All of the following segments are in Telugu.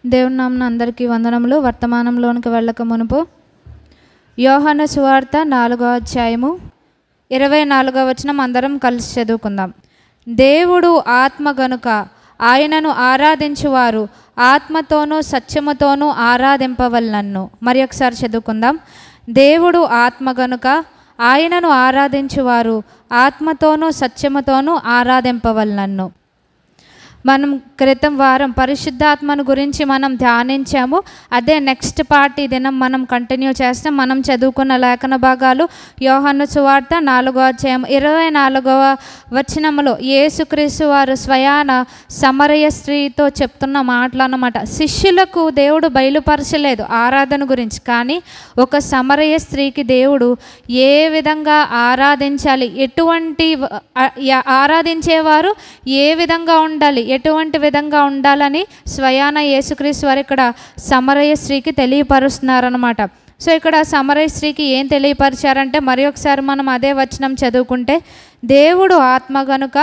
దేవుని నామమున అందరికీ వందనములు. వర్తమానంలోనికి వెళ్ళక మునుపు యోహాను సువార్త 4వ అధ్యాయము 24వ వచనం అందరం కలిసి చదువుకుందాం. దేవుడు ఆత్మ గనుక ఆయనను ఆరాధించువారు ఆత్మతోనూ సత్యముతోనూ ఆరాధింపవలెనన్ను. మరి ఒకసారి చదువుకుందాం. దేవుడు ఆత్మ గనుక ఆయనను ఆరాధించువారు ఆత్మతోనూ సత్యముతోనూ ఆరాధింపవలెనన్ను. మనం క్రితం వారం పరిశుద్ధాత్మను గురించి మనం ధ్యానించాము. అదే నెక్స్ట్ పార్ట్ ఈ దినం మనం కంటిన్యూ చేస్తాం. మనం చదువుకున్న లేఖన భాగాలు యోహాను సువార్త 4వ అధ్యాయం 24వ వచనములో యేసుక్రీస్తు వారు స్వయాన సమరయ స్త్రీతో చెప్తున్న మాటలు అన్నమాట. శిష్యులకు దేవుడు బయలుపరచలేదు ఆరాధన గురించి, కానీ ఒక సమరయ స్త్రీకి దేవుడు ఏ విధంగా ఆరాధించాలి, ఎటువంటి ఆరాధించేవారు ఏ విధంగా ఉండాలి, ఎటువంటి విధంగా ఉండాలని స్వయాన యేసుక్రీస్తు వారు ఇక్కడ సమరయ స్త్రీకి తెలియపరుస్తున్నారనమాట. సో ఇక్కడ సమరయ స్త్రీకి ఏం తెలియపరిచారంటే, మరి ఒకసారి మనం అదే వచనం చదువుకుంటే, దేవుడు ఆత్మ గనుక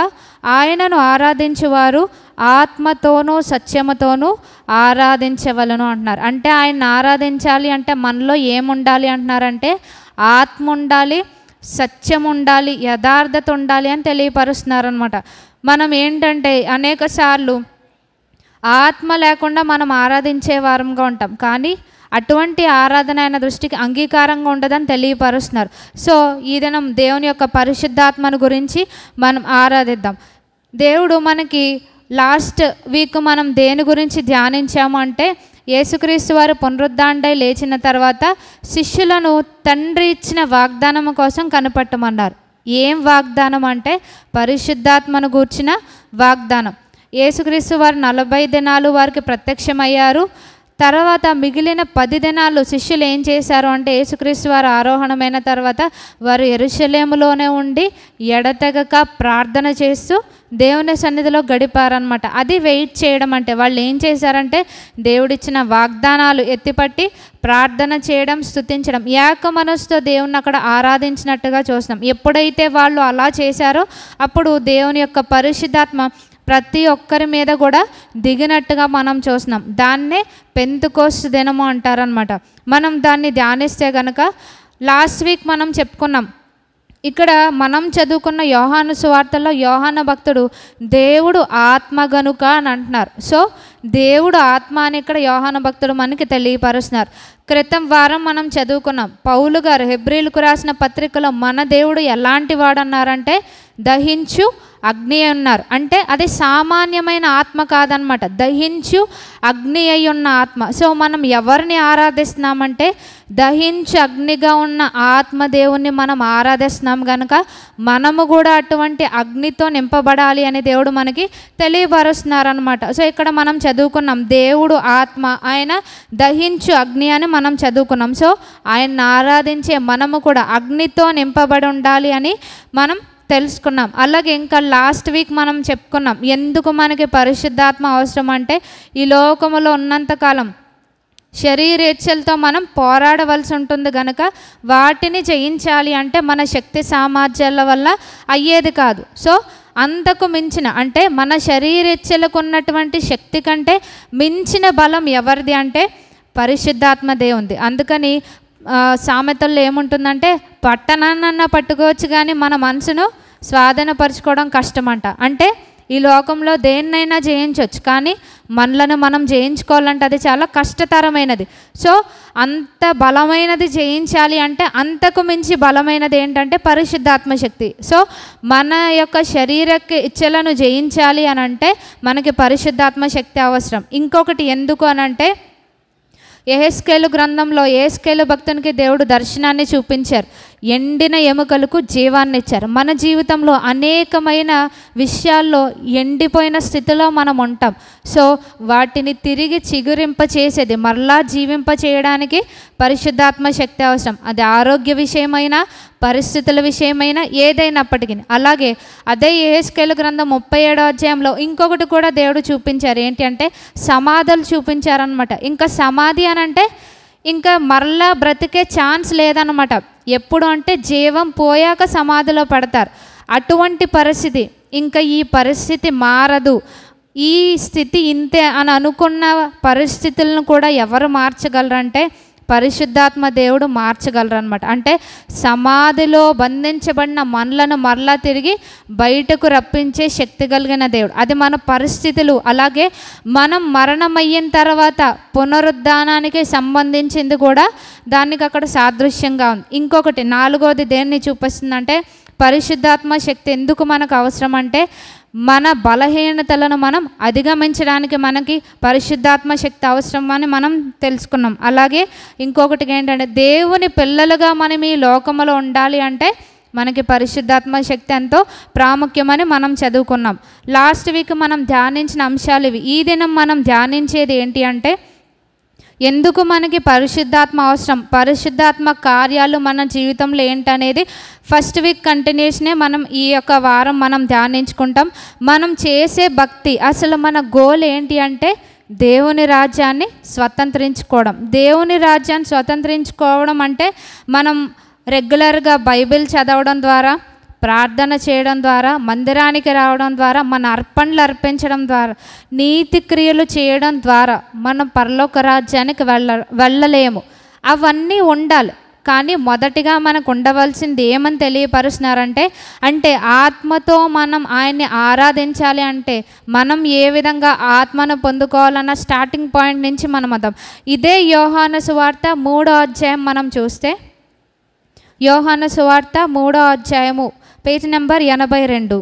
ఆయనను ఆరాధించువారు ఆత్మతోనూ సత్యముతోనూ ఆరాధించవలను అంటున్నారు. అంటే ఆయన ఆరాధించాలి అంటే మనలో ఏముండాలి అంటున్నారంటే, ఆత్మ ఉండాలి, సత్యం ఉండాలి, యథార్థత ఉండాలి అని తెలియపరుస్తున్నారనమాట. మనం ఏంటంటే అనేక సార్లు ఆత్మ లేకుండా మనం ఆరాధించే వారంగా ఉంటాం, కానీ అటువంటి ఆరాధన ఆయన దృష్టికి అంగీకారంగా ఉండదని తెలియపరుస్తున్నారు. సో ఈ దినం దేవుని యొక్క పరిశుద్ధాత్మను గురించి మనం ఆరాధిద్దాం. దేవుడు మనకి లాస్ట్ వీక్ మనం దేని గురించి ధ్యానించాము అంటే, యేసుక్రీస్తు వారు పునరుద్ధానుడై లేచిన తర్వాత శిష్యులను తండ్రి ఇచ్చిన వాగ్దానం కోసం కనిపెట్టమన్నారు. ఏం వాగ్దానం అంటే పరిశుద్ధాత్మను గూర్చిన వాగ్దానం. యేసుక్రీస్తు వారు 40 దినాలు వారికి ప్రత్యక్షమయ్యారు. తర్వాత మిగిలిన 10 దినాలు శిష్యులు ఏం చేశారు అంటే, యేసుక్రీస్తు వారు ఆరోహణమైన తర్వాత వారు యెరూషలేములోనే ఉండి ఎడతెగక ప్రార్థన చేస్తూ దేవుని సన్నిధిలో గడిపారనమాట. అది వెయిట్ చేయడం అంటే. వాళ్ళు ఏం చేశారంటే, దేవుడిచ్చిన వాగ్దానాలు ఎత్తిపట్టి ప్రార్థన చేయడం, స్తుతించడం, ఏక మనసుతో దేవుని అక్కడ ఆరాధించినట్టుగా చూస్తాం. ఎప్పుడైతే వాళ్ళు అలా చేశారో అప్పుడు దేవుని యొక్క పరిశుద్ధాత్మ ప్రతి ఒక్కరి మీద కూడా దిగినట్టుగా మనం చూస్తున్నాం. దాన్నే పెంతెకోస్తు దినము అంటారనమాట. మనం దాన్ని ధ్యానిస్తే కనుక లాస్ట్ వీక్ మనం చెప్పుకున్నాం. ఇక్కడ మనం చదువుకున్న యోహాను సువార్తలో యోహాను భక్తుడు దేవుడు ఆత్మ గనుక అని అంటున్నారు. సో దేవుడు ఆత్మ అని ఇక్కడ యోహాను భక్తుడు మనకి తెలియపరుస్తున్నారు. క్రితం వారం మనం చదువుకున్నాం, పౌలు గారు హెబ్రీలకు రాసిన పత్రికలో మన దేవుడు ఎలాంటి వాడు అన్నారంటే దహించు అగ్ని అన్నారు. అంటే అది సామాన్యమైన ఆత్మ కాదనమాట, దహించు అగ్ని అయి ఉన్న ఆత్మ. సో మనం ఎవరిని ఆరాధిస్తున్నామంటే దహించు అగ్నిగా ఉన్న ఆత్మదేవుణ్ణి మనం ఆరాధిస్తున్నాం కనుక మనము కూడా అటువంటి అగ్నితో నింపబడాలి అని దేవుడు మనకి తెలియపరుస్తున్నారనమాట. సో ఇక్కడ మనం చదువుకున్నాం దేవుడు ఆత్మ, ఆయన దహించు అగ్ని అని మనం చదువుకున్నాం. సో ఆయన్ని ఆరాధించే మనము కూడా అగ్నితో నింపబడి ఉండాలి అని మనం తెలుసుకున్నాం. అలాగే ఇంకా లాస్ట్ వీక్ మనం చెప్పుకున్నాం ఎందుకు మనకి పరిశుద్ధాత్మ అవసరం అంటే, ఈ లోకములో ఉన్నంతకాలం శరీరేచ్ఛలతో మనం పోరాడవలసి ఉంటుంది కనుక వాటిని జయించాలి అంటే మన శక్తి సామర్థ్యాల వల్ల అయ్యేది కాదు. సో అంతకు మించిన అంటే మన శరీరేచ్ఛలకు ఉన్నటువంటి శక్తి కంటే మించిన బలం ఎవరిది అంటే పరిశుద్ధాత్మ దేవుంది. అందుకని సామెతల్లో ఏముంటుందంటే, పట్టణాన్న పట్టుకోవచ్చు కానీ మన మనసును స్వాధీనపరచుకోవడం కష్టమంట. అంటే ఈ లోకంలో దేన్నైనా జయించవచ్చు, కానీ మనలను మనం జయించుకోవాలంటే అది చాలా కష్టతరమైనది. సో అంత బలమైనది జయించాలి అంటే అంతకు మించి బలమైనది ఏంటంటే పరిశుద్ధాత్మ శక్తి. సో మన యొక్క శరీరకి ఇచ్చలను జయించాలి అని అంటే మనకి పరిశుద్ధాత్మ శక్తి అవసరం. ఇంకొకటి ఎందుకు అనంటే, యెహెజ్కేలు గ్రంథంలో యెహెజ్కేలు భక్తునికి దేవుడు దర్శనాన్ని చూపించారు, ఎండిన ఎముకలకు జీవాన్ని ఇచ్చారు. మన జీవితంలో అనేకమైన విషయాల్లో ఎండిపోయిన స్థితిలో మనం ఉంటాం. సో వాటిని తిరిగి చిగురింప చేసేది, మరలా జీవింప చేయడానికి పరిశుద్ధాత్మ శక్తి అవసరం. అది ఆరోగ్య విషయమైనా పరిస్థితుల విషయమైనా ఏదైనప్పటికీ. అలాగే అదే యెహెజ్కేలు గ్రంథం 37వ అధ్యాయంలో ఇంకొకటి కూడా దేవుడు చూపించారు. ఏంటి అంటే సమాధులు చూపించారనమాట. ఇంకా సమాధి అని అంటే ఇంకా మరలా బ్రతికే ఛాన్స్ లేదన్నమాట. ఎప్పుడు అంటే జీవం పోయాక సమాధిలో పడతారు. అటువంటి పరిస్థితి, ఇంకా ఈ పరిస్థితి మారదు, ఈ స్థితి ఇంతే అని అనుకున్న పరిస్థితులను కూడా ఎవరు మార్చగలరంటే పరిశుద్ధాత్మ దేవుడు మార్చగలరు అనమాట. అంటే సమాధిలో బంధించబడిన మనలను మరలా తిరిగి బయటకు రప్పించే శక్తి కలిగిన దేవుడు. అది మన పరిస్థితులు. అలాగే మనం మరణమయ్యిన తర్వాత పునరుద్ధానానికి సంబంధించింది కూడా దానికి అక్కడ సాదృశ్యంగా ఉంది. ఇంకొకటి 4వది దేన్ని చూపిస్తుందంటే పరిశుద్ధాత్మ శక్తి ఎందుకు మనకు అవసరం అంటే మన బలహీనతలను మనం అధిగమించడానికి మనకి పరిశుద్ధాత్మ శక్తి అవసరం అని మనం తెలుసుకున్నాం. అలాగే ఇంకొకటి ఏంటంటే దేవుని పిల్లలుగా మనం ఈ లోకములో ఉండాలి అంటే మనకి పరిశుద్ధాత్మ శక్తి ఎంతో ప్రాముఖ్యమని మనం చదువుకున్నాం. లాస్ట్ వీక్ మనం ధ్యానించిన అంశాలు ఇవి. ఈ దినం మనం ధ్యానించేది ఏంటి అంటే ఎందుకు మనకి పరిశుద్ధాత్మ అవసరం, పరిశుద్ధాత్మ కార్యాలు మన జీవితంలో ఏంటనేది ఫస్ట్ వీక్ కంటిన్యూషనే మనం ఈ యొక్క వారం మనం ధ్యానించుకుంటాం. మనం చేసే భక్తి అసలు మన గోల్ ఏంటి అంటే దేవుని రాజ్యాన్ని స్వతంత్రించుకోవడం. దేవుని రాజ్యాన్ని స్వతంత్రించుకోవడం అంటే మనం రెగ్యులర్గా బైబిల్ చదవడం ద్వారా, ప్రార్థన చేయడం ద్వారా, మందిరానికి రావడం ద్వారా, మన అర్పణలు అర్పించడం ద్వారా, నీతి క్రియలు చేయడం ద్వారా మనం పరలోక రాజ్యానికి వెళ్ళలేము. అవన్నీ ఉండాలి. కానీ మొదటిగా మనకు ఉండవలసింది ఏమని తెలియపరుస్తున్నారంటే అంటే ఆత్మతో మనం ఆయన్ని ఆరాధించాలి అంటే మనం ఏ విధంగా ఆత్మను పొందుకోవాలన్న స్టార్టింగ్ పాయింట్ నుంచి మనం వద్దాం. ఇదే యోహాను సువార్త 3వ అధ్యాయం మనం చూస్తే యోహాను సువార్త 3వ అధ్యాయము పేజ్ నెంబర్ 82.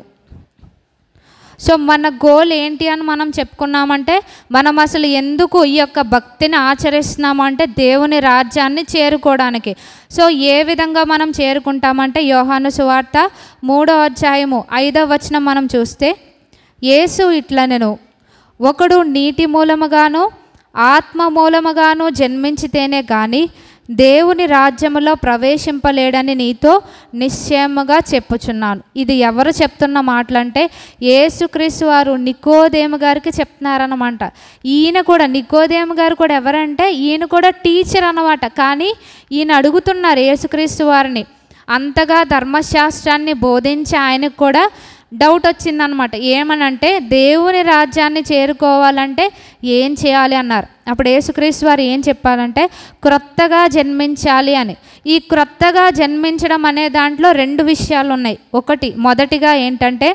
సో మన గోల్ ఏంటి అని మనం చెప్పుకున్నామంటే మనం అసలు ఎందుకు ఈ యొక్క భక్తిని ఆచరిస్తున్నాము అంటే దేవుని రాజ్యాన్ని చేరుకోవడానికి. సో ఏ విధంగా మనం చేరుకుంటామంటే యోహాను సువార్త 3వ అధ్యాయము 5వ వచనం మనం చూస్తే యేసు ఇట్లనెను, ఒకడు నీటి మూలముగాను ఆత్మ మూలముగాను జన్మించితేనే కానీ దేవుని రాజ్యములో ప్రవేశింపలేడని నీతో నిశ్చయముగా చెప్పుచున్నాను. ఇది ఎవరు చెప్తున్న మాటలంటే యేసుక్రీస్తు వారు నికోదేము గారికి చెప్తున్నారన్నమాట. ఈయన కూడా నికోదేము గారు కూడా ఎవరంటే ఈయన కూడా టీచర్ అన్నమాట. కానీ ఈయన అడుగుతున్నారు యేసుక్రీస్తు వారిని. అంతగా ధర్మశాస్త్రాన్ని బోధించి ఆయనకు కూడా డౌట్ వచ్చిందనమాట. ఏమనంటే దేవుని రాజ్యాన్ని చేరుకోవాలంటే ఏం చేయాలి అన్నారు. అప్పుడు యేసుక్రీస్తు వారు ఏం చెప్పాలంటే క్రొత్తగా జన్మించాలి అని. ఈ క్రొత్తగా జన్మించడం అనే దాంట్లో 2 విషయాలు ఉన్నాయి. మొదటిగా ఏంటంటే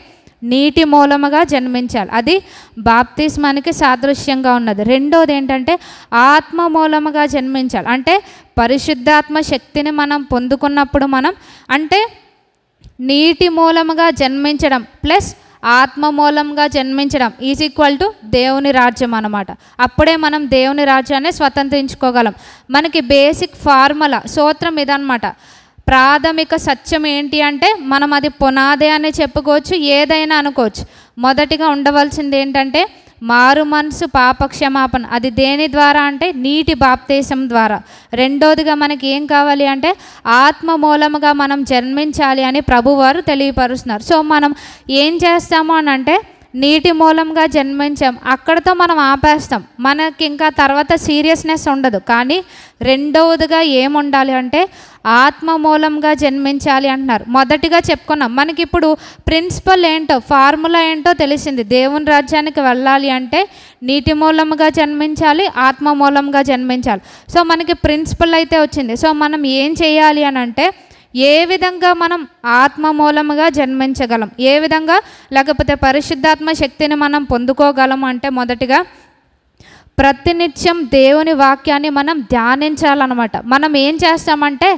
నీటి మూలముగా జన్మించాలి, అది బాప్తిస్మానికి సాదృశ్యంగా ఉన్నది. రెండోది ఏంటంటే ఆత్మ మూలముగా జన్మించాలి, అంటే పరిశుద్ధాత్మ శక్తిని మనం పొందుకున్నప్పుడు మనం అంటే నీటి మూలముగా జన్మించడం ప్లస్ ఆత్మ మూలంగా జన్మించడం ఈజ్ ఈక్వల్ టు దేవుని రాజ్యం అన్నమాట. అప్పుడే మనం దేవుని రాజ్యాన్ని స్వతంత్రించుకోగలం. మనకి బేసిక్ ఫార్ములా సూత్రం ఇదన్నమాట. ప్రాథమిక సత్యం ఏంటి అంటే మనం అది పునాదే అని చెప్పుకోవచ్చు, ఏదైనా అనుకోవచ్చు. మొదటిగా ఉండవలసింది ఏంటంటే మారు మనసు పాపక్షమాపణ. అది దేని ద్వారా అంటే నీటి బాప్తీసం ద్వారా. రెండోదిగా మనకి ఏం కావాలి అంటే ఆత్మ మూలముగా మనం జన్మించాలి అని ప్రభువారు తెలియపరుస్తున్నారు. సో మనం ఏం చేస్తాము అని అంటే నీటి మూలంగా జన్మించాం, అక్కడితో మనం ఆపేస్తాం. మనకి ఇంకా తర్వాత సీరియస్నెస్ ఉండదు. కానీ రెండవదిగా ఏముండాలి అంటే ఆత్మ మూలంగా జన్మించాలి అంటున్నారు. మొదటిగా చెప్పుకున్నాం. మనకి ఇప్పుడు ప్రిన్సిపల్ ఏంటో ఫార్ములా ఏంటో తెలిసింది. దేవుని రాజ్యానికి వెళ్ళాలి అంటే నీటి మూలంగా జన్మించాలి, ఆత్మ మూలంగా జన్మించాలి. సో మనకి ప్రిన్సిపల్ అయితే వచ్చింది. సో మనం ఏం చేయాలి అని అంటే ఏ విధంగా మనం ఆత్మ మూలముగా జన్మించగలం, ఏ విధంగా లేకపోతే పరిశుద్ధాత్మ శక్తిని మనం పొందుకోగలం అంటే మొదటిగా ప్రతినిత్యం దేవుని వాక్యాన్ని మనం ధ్యానించాలన్నమాట. మనం ఏం చేస్తామంటే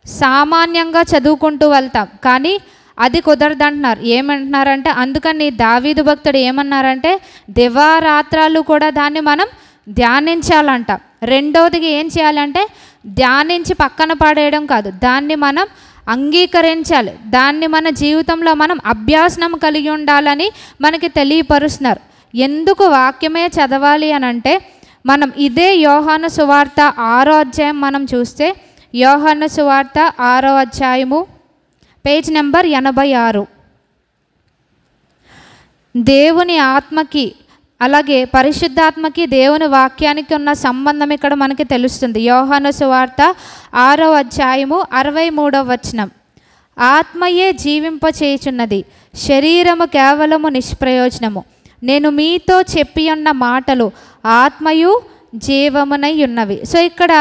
సామాన్యంగా చదువుకుంటూ వెళ్తాం, కానీ అది కుదరదంటున్నారు. ఏమంటున్నారంటే అందుకని దావీదు భక్తుడు ఏమన్నారంటే దివారాత్రాలు కూడా దాన్ని మనం ధ్యానించాలంట. రెండవదిగా ఏం చేయాలంటే ధ్యానించి పక్కన పడేయడం కాదు, దాన్ని మనం అంగీకరించాలి. దాన్ని మన జీవితంలో మనం అభ్యాసనం కలిగి ఉండాలని మనకి తెలియపరుస్తున్నారు. ఎందుకు వాక్యమే చదవాలి అని అంటే మనం ఇదే యోహాను సువార్త 6వ అధ్యాయం మనం చూస్తే యోహాను సువార్త 6వ అధ్యాయము పేజ్ నెంబర్ 86. దేవుని ఆత్మకి అలాగే పరిశుద్ధాత్మకి దేవుని వాక్యానికి ఉన్న సంబంధం ఇక్కడ మనకి తెలుస్తుంది. యోహాను సువార్త 6వ అధ్యాయము 63వ వచనం. ఆత్మయే జీవింపచేయుచున్నది, శరీరము కేవలము నిష్ప్రయోజనము. నేను మీతో చెప్పి ఉన్న మాటలు ఆత్మయు జీవమునై ఉన్నవి. సో ఇక్కడ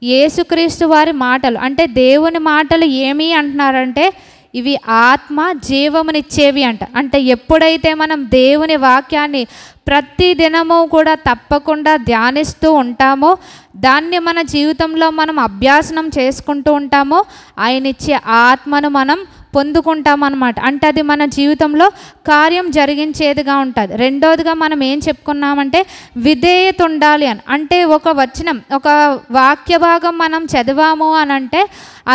యేసుక్రీస్తు వారి మాటలు అంటే దేవుని మాటలు ఏమి అంటున్నారంటే ఇవి ఆత్మ జీవమునిచ్చేవి అంట. అంటే ఎప్పుడైతే మనం దేవుని వాక్యాన్ని ప్రతి దినము కూడా తప్పకుండా ధ్యానిస్తూ ఉంటామో, దాన్ని మన జీవితంలో మనం అభ్యాసనం చేసుకుంటూ ఉంటామో, ఆయన ఇచ్చే ఆత్మను మనం పొందుకుంటామన్నమాట. అంటే అది మన జీవితంలో కార్యం జరిగించేదిగా ఉంటుంది. రెండోదిగా మనం ఏం చెప్పుకున్నామంటే విధేయత ఉండాలి అని. అంటే ఒక వచనం, ఒక వాక్య భాగం మనం చదివాము అని అంటే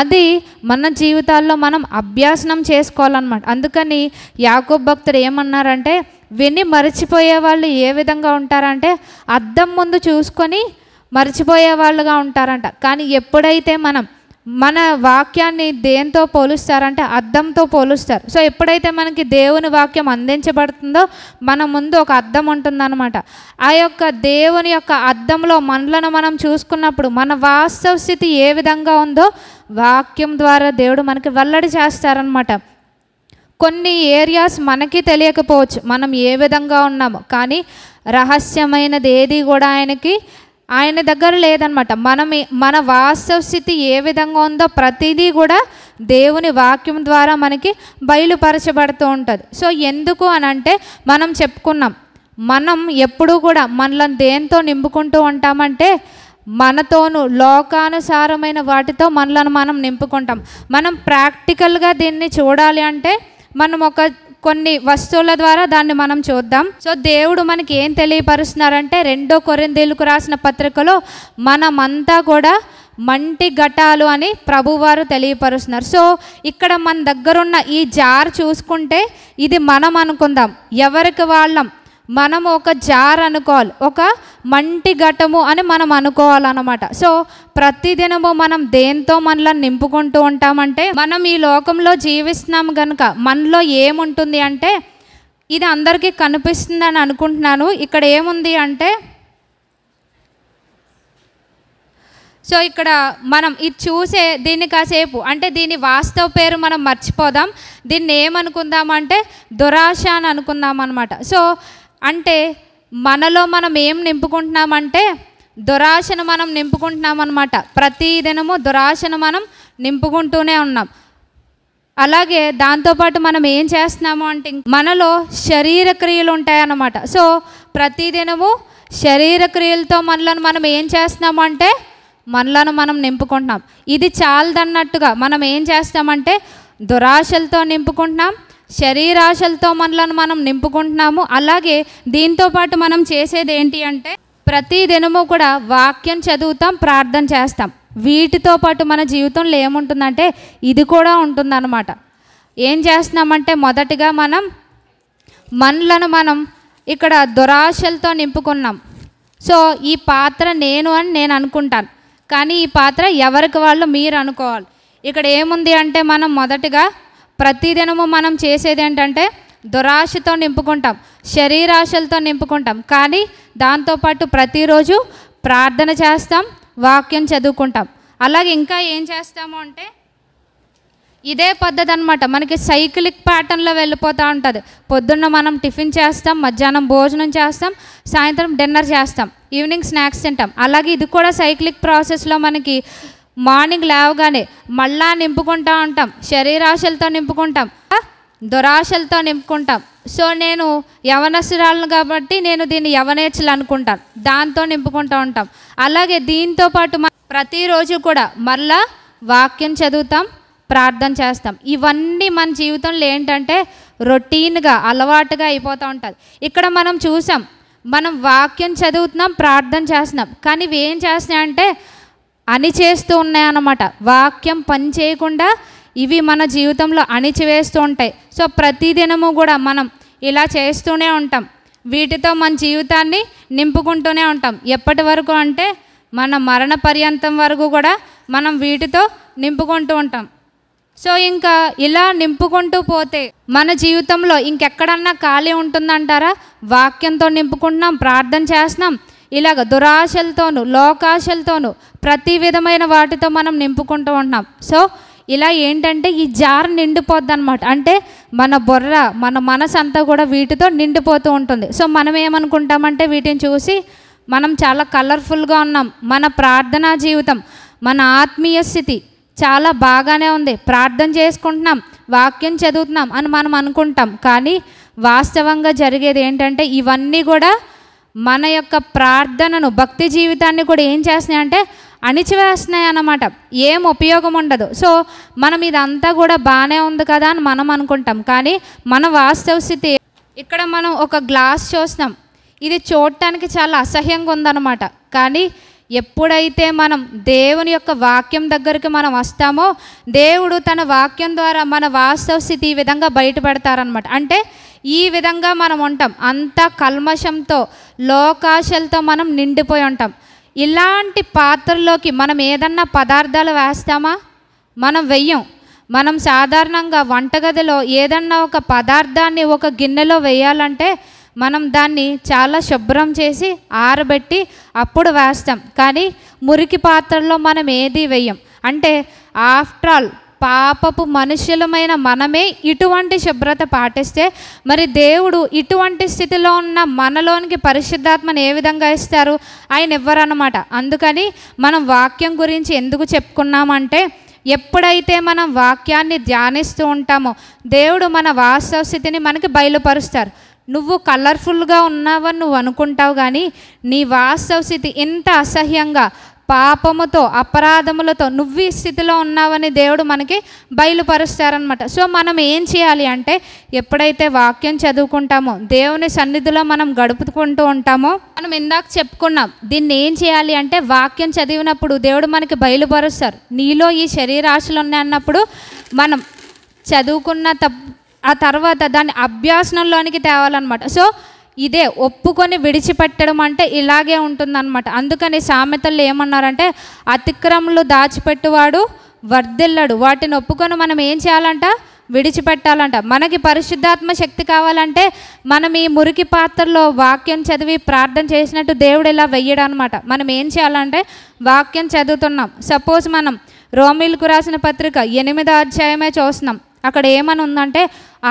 అది మన జీవితాల్లో మనం అభ్యాసనం చేసుకోవాలన్నమాట. అందుకని యాకోబు భక్తుడు ఏమన్నారంటే విని మర్చిపోయే వాళ్ళు ఏ విధంగా ఉంటారంటే అద్దం ముందు చూసుకొని మర్చిపోయే వాళ్ళుగా ఉంటారంట. కానీ ఎప్పుడైతే మన వాక్యాన్ని దేంతో పోలుస్తారంటే అద్దంతో పోలుస్తారు. సో ఎప్పుడైతే మనకి దేవుని వాక్యం అందించబడుతుందో మన ముందు ఒక అద్దం ఉంటుందన్నమాట. ఆ యొక్క దేవుని యొక్క అద్దంలో మనలను మనం చూసుకున్నప్పుడు మన వాస్తవ స్థితి ఏ విధంగా ఉందో వాక్యం ద్వారా దేవుడు మనకి వెల్లడి చేస్తారనమాట. కొన్ని ఏరియాస్ మనకి తెలియకపోవచ్చు మనం ఏ విధంగా ఉన్నామో, కానీ రహస్యమైనది ఏది కూడా ఆయన దగ్గర లేదనమాట. మన వాస్తవ స్థితి ఏ విధంగా ఉందో ప్రతిదీ కూడా దేవుని వాక్యం ద్వారా మనకి బయలుపరచబడుతూ ఉంటుంది. సో ఎందుకు అని అంటే మనం చెప్పుకున్నాం, మనం ఎప్పుడూ కూడా మనలను దేంతో నింపుకుంటూ ఉంటామంటే మనతోనూ లోకానుసారమైన వాటితో మనలను మనం నింపుకుంటాం. మనం ప్రాక్టికల్గా దీన్ని చూడాలి అంటే మనం కొన్ని వస్తువుల ద్వారా దాన్ని మనం చూద్దాం. సో దేవుడు మనకి ఏం తెలియపరుస్తున్నారంటే 2 కొరింథీయులకు రాసిన పత్రికలో మనమంతా కూడా మంటి ఘటాలు అని ప్రభువారు తెలియపరుస్తున్నారు. సో ఇక్కడ మన దగ్గరున్న ఈ జార్ చూసుకుంటే ఇది మనం అనుకుందాం, ఎవరికి వాళ్ళం మనము ఒక జార్ అనుకోవాలి, ఒక మంటి ఘటము అని మనం అనుకోవాలన్నమాట. సో ప్రతిదినము మనం దేంతో మనలో నింపుకుంటూ ఉంటామంటే మనం ఈ లోకంలో జీవిస్తున్నాము కనుక మనలో ఏముంటుంది అంటే ఇది అందరికీ కనిపిస్తుందని అనుకుంటున్నాను. ఇక్కడ ఏముంది అంటే సో ఇక్కడ మనం ఇది చూసే దీన్ని కాసేపు అంటే దీని వాస్తవ పేరు మనం మర్చిపోదాం. దీన్ని ఏమనుకుందామంటే దురాశ అని అనుకుందాం అన్నమాట. సో అంటే మనలో మనం ఏం నింపుకుంటున్నామంటే దురాశను మనం నింపుకుంటున్నామన్నమాట. ప్రతిదినము దురాశను మనం నింపుకుంటూనే ఉన్నాం. అలాగే దాంతోపాటు మనం ఏం చేస్తున్నాము అంటే మనలో శరీర క్రియలు ఉంటాయన్నమాట. సో ప్రతిదినము శరీర క్రియలతో మనలను మనం ఏం చేస్తున్నాము అంటే మనలను మనం నింపుకుంటున్నాం. ఇది చాలదన్నట్టుగా మనం ఏం చేస్తామంటే దురాశలతో నింపుకుంటున్నాం, శరీరాశలతో మనలను మనం నింపుకుంటున్నాము. అలాగే దీంతోపాటు మనం చేసేది ఏంటి అంటే ప్రతిదినము కూడా వాక్యం చదువుతాం, ప్రార్థన చేస్తాం. వీటితో పాటు మన జీవితంలో ఏముంటుందంటే ఇది కూడా ఉంటుందన్నమాట. ఏం చేస్తున్నామంటే మొదటిగా మనలను మనం ఇక్కడ దురాశలతో నింపుకున్నాం. సో ఈ పాత్ర నేను అనుకుంటాను, కానీ ఈ పాత్ర ఎవరికి వాళ్ళు మీరు అనుకోవాలి. ఇక్కడ ఏముంది అంటే మనం మొదటిగా ప్రతిదినము మనం చేసేది ఏంటంటే దురాశతో నింపుకుంటాం, శరీరాశలతో నింపుకుంటాం. కానీ దాంతోపాటు ప్రతిరోజు ప్రార్థన చేస్తాం, వాక్యం చదువుకుంటాం. అలాగే ఇంకా ఏం చేస్తాము అంటే ఇదే పద్ధతి అనమాట. మనకి సైక్లిక్ ప్యాటర్న్లో వెళ్ళిపోతూ ఉంటుంది. పొద్దున్న మనం టిఫిన్ చేస్తాం, మధ్యాహ్నం భోజనం చేస్తాం, సాయంత్రం డిన్నర్ చేస్తాం, ఈవినింగ్ స్నాక్స్ తింటాం. అలాగే ఇది కూడా సైక్లిక్ ప్రాసెస్లో మనకి మార్నింగ్ లేవగానే మళ్ళా నింపుకుంటూ ఉంటాం, శరీరాశలతో నింపుకుంటాం, దురాశలతో నింపుకుంటాం. సో నేను యవనస్తురాలను కాబట్టి నేను దీన్ని యవనేచ్ఛలు అనుకుంటాను, దాంతో నింపుకుంటూ ఉంటాం. అలాగే దీంతో పాటు ప్రతిరోజు కూడా మళ్ళా వాక్యం చదువుతాం, ప్రార్థన చేస్తాం. ఇవన్నీ మన జీవితంలో ఏంటంటే రొటీన్గా అలవాటుగా అయిపోతూ ఉంటుంది. ఇక్కడ మనం చూసాం, మనం వాక్యం చదువుతున్నాం, ప్రార్థన చేస్తున్నాం, కానీ ఇవి ఏం చేస్తున్నాయంటే అణిచేస్తూ ఉన్నాయన్నమాట. వాక్యం పని చేయకుండా ఇవి మన జీవితంలో అణిచివేస్తూ ఉంటాయి. సో ప్రతిదినము కూడా మనం ఇలా చేస్తూనే ఉంటాం, వీటితో మన జీవితాన్ని నింపుకుంటూనే ఉంటాం. ఎప్పటి వరకు అంటే మన మరణ పర్యంతం వరకు కూడా మనం వీటితో నింపుకుంటూ ఉంటాం. సో ఇంకా ఇలా నింపుకుంటూ పోతే మన జీవితంలో ఇంకెక్కడన్నా ఖాళీ ఉంటుందంటారా? వాక్యంతో నింపుకుంటున్నాం, ప్రార్థన చేస్తున్నాం, ఇలాగ దురాశలతోనూ లోకాశలతోనూ ప్రతి విధమైన వాటితో మనం నింపుకుంటూ ఉంటున్నాం. సో ఇలా ఏంటంటే ఈ జార్ నిండిపోద్ది అనమాట. అంటే మన బుర్ర, మన మనసు అంతా కూడా వీటితో నిండిపోతూ ఉంటుంది. సో మనం ఏమనుకుంటామంటే వీటిని చూసి మనం చాలా కలర్ఫుల్గా ఉన్నాం, మన ప్రార్థనా జీవితం, మన ఆత్మీయ స్థితి చాలా బాగానే ఉంది, ప్రార్థన చేసుకుంటున్నాం, వాక్యం చదువుతున్నాం అని మనం అనుకుంటాం. కానీ వాస్తవంగా జరిగేది ఏంటంటే ఇవన్నీ కూడా మన యొక్క ప్రార్థనను, భక్తి జీవితాన్ని కూడా ఏం చేస్తున్నాయంటే అణిచివేస్తున్నాయి అన్నమాట. ఏం ఉపయోగం ఉండదు. సో మనం ఇదంతా కూడా బాగానే ఉంది కదా అని మనం అనుకుంటాం. కానీ మన వాస్తవ స్థితి, ఇక్కడ మనం ఒక గ్లాస్ చూస్తున్నాం, ఇది చూడటానికి చాలా అసహ్యంగా ఉందన్నమాట. కానీ ఎప్పుడైతే మనం దేవుని యొక్క వాక్యం దగ్గరికి మనం వస్తామో దేవుడు తన వాక్యం ద్వారా మన వాస్తవ స్థితి ఈ విధంగా బయటపెడతారనమాట. అంటే ఈ విధంగా మనం ఉంటాం, అంత కల్మషంతో, లోకాశలతో మనం నిండిపోయి ఉంటాం. ఇలాంటి పాత్రలోకి మనం ఏదన్నా పదార్థాలు వేస్తామా? మనం వెయ్యం. మనం సాధారణంగా వంటగదిలో ఏదన్నా ఒక పదార్థాన్ని ఒక గిన్నెలో వేయాలంటే మనం దాన్ని చాలా శుభ్రం చేసి ఆరబెట్టి అప్పుడు వేస్తాం. కానీ మురికి పాత్రలో మనం ఏది వేయం. అంటే ఆఫ్టర్ ఆల్ పాపపు మనుషులమైన మనమే ఇటువంటి శుభ్రత పాటిస్తే మరి దేవుడు ఇటువంటి స్థితిలో ఉన్న మనలోనికి పరిశుద్ధాత్మను ఏ విధంగా ఇస్తారు? ఆయన ఇవ్వరన్నమాట. అందుకని మనం వాక్యం గురించి ఎందుకు చెప్పుకున్నామంటే ఎప్పుడైతే మనం వాక్యాన్ని ధ్యానిస్తూ ఉంటామో దేవుడు మన వాస్తవ స్థితిని మనకి బయలుపరుస్తారు. నువ్వు కలర్ఫుల్గా ఉన్నావని నువ్వు అనుకుంటావు, కానీ నీ వాస్తవ స్థితి ఎంత అసహ్యంగా పాపముతో, అపరాధములతో నువ్వు ఈ స్థితిలో ఉన్నావని దేవుడు మనకి బయలుపరుస్తారనమాట. సో మనం ఏం చేయాలి అంటే ఎప్పుడైతే వాక్యం చదువుకుంటామో, దేవుని సన్నిధిలో మనం గడుపుకుంటూ ఉంటామో, మనం ఇందాక చెప్పుకున్నాం, దీన్ని ఏం చేయాలి అంటే వాక్యం చదివినప్పుడు దేవుడు మనకి బయలుపరుస్తారు. నీలో ఈ శరీరాశలు ఉన్నాయి అన్నప్పుడు మనం చదువుకున్న ఆ తర్వాత దాన్ని అభ్యాసంలోనికి తేవాలన్నమాట. సో ఇదే ఒప్పుకొని విడిచిపెట్టడం అంటే ఇలాగే ఉంటుందన్నమాట. అందుకని సామెతల్లో ఏమన్నారంటే అతిక్రమలు దాచిపెట్టువాడు వర్ధిల్లడు. వాటిని ఒప్పుకొని మనం ఏం చేయాలంట? విడిచిపెట్టాలంట. మనకి పరిశుద్ధాత్మ శక్తి కావాలంటే మనం ఈ మురికి పాత్రలో వాక్యం చదివి ప్రార్థన చేసినట్టు దేవుడు ఇలా వెయ్యడం అనమాట. మనం ఏం చేయాలంటే వాక్యం చదువుతున్నాం, సపోజ్ మనం రోమీలకు రాసిన పత్రిక 8వ అధ్యాయమే చూస్తున్నాం. అక్కడ ఏమని ఉందంటే